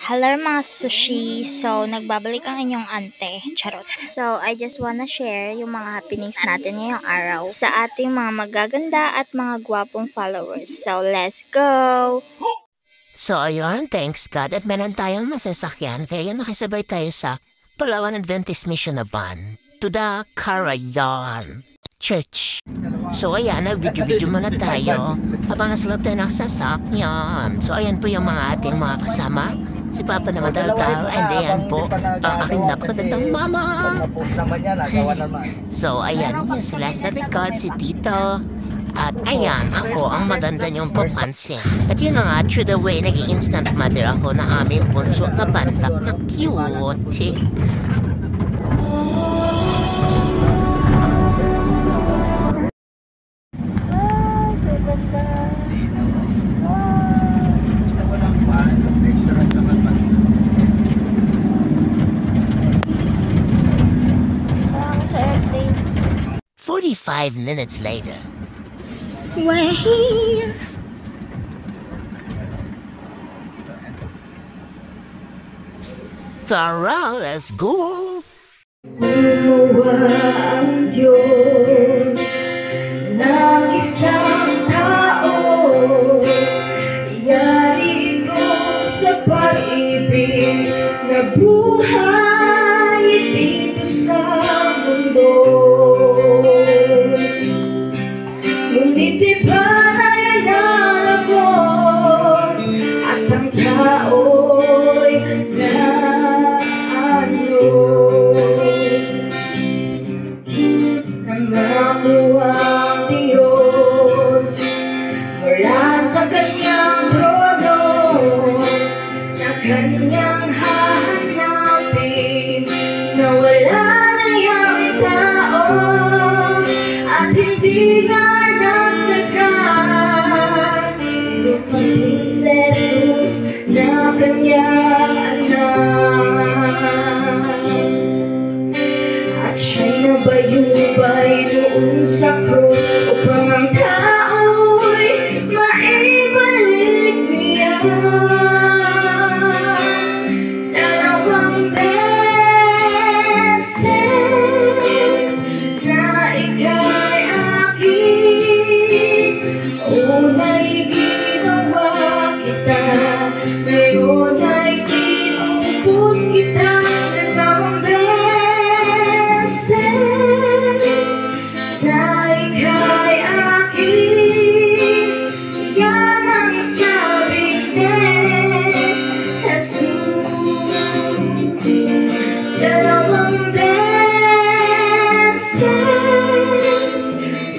Hello mga sushi. So, nagbabalik ang inyong ante. Charot. So, I just wanna share yung mga happenings natin ngayong araw sa ating mga magaganda at mga gwapong followers. So, let's go! So ayun, thanks God at meron tayong masasakyan kaya nakisabay tayo sa Palawan Adventist Mission na van to the Carayan Church. So ayan, nag-video-video muna tayo habang nasa loob tayo ng sasakyan. So ayan po yung mga ating mga kasama. Si Papa naman tal-tal, and ayan po ang aking napakagandang mama. So ayan, yun sila sa likod, si Tito. At ayan, ako ang maganda niyong papansin. At yun na nga, through the way, naging instant mother ako na aming bunso na pandak na cute. Sa 45 minutes later. Where? Tara, let's go! Gumawa ang Diyos ng isang tao. Yari ito sa pag-ibig na buhay dito sa mundo. Ngunit iba na nalabot at ang tao'y nangako ang Diyos mula sa kanyang trono na kanyang hahanapin na wala na yung tao at hindi na naglagan dumating si Jesus na kanyang anak at siya'y nabayubay noon sa krus upang ang tao'y maibalik niya. Dalawang beses na ika'y akin, una'y ginawa kita, ngayon ay tinubos kita. Dalawang beses na ika'y akin, yan ang sabi ni Jesus. Dalawang beses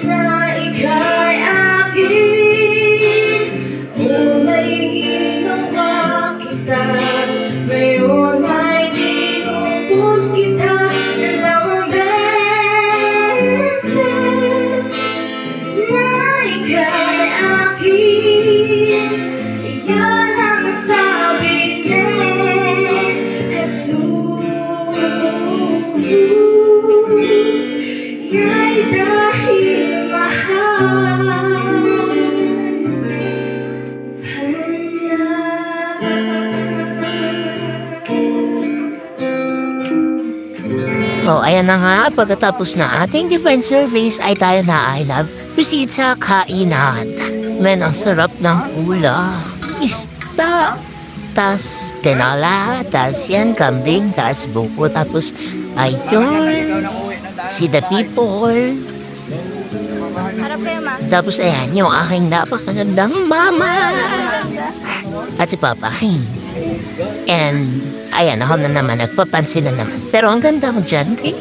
na ika'y akin, una'y ginawa kita, ngayon ay tinubos kita. Dalawang beses na ika'y akin, yan ang sabi ni Jesus. Ya'y dahil mahal niya. Oh, ayan na nga, pagkatapos na ating divine service ay tayo na ay proceed sa kainan. Men, ang sarap ng ulam. Isda, tas tinola, tas yan, kambing, tas buko, tapos ayun, see the people. Harap kayo, ma. Tapos ayan, yung aking napakagandang mama. At si Papa. And ayan, ako na naman, nagpapansin na naman. Pero ang ganda mo dyan, eh.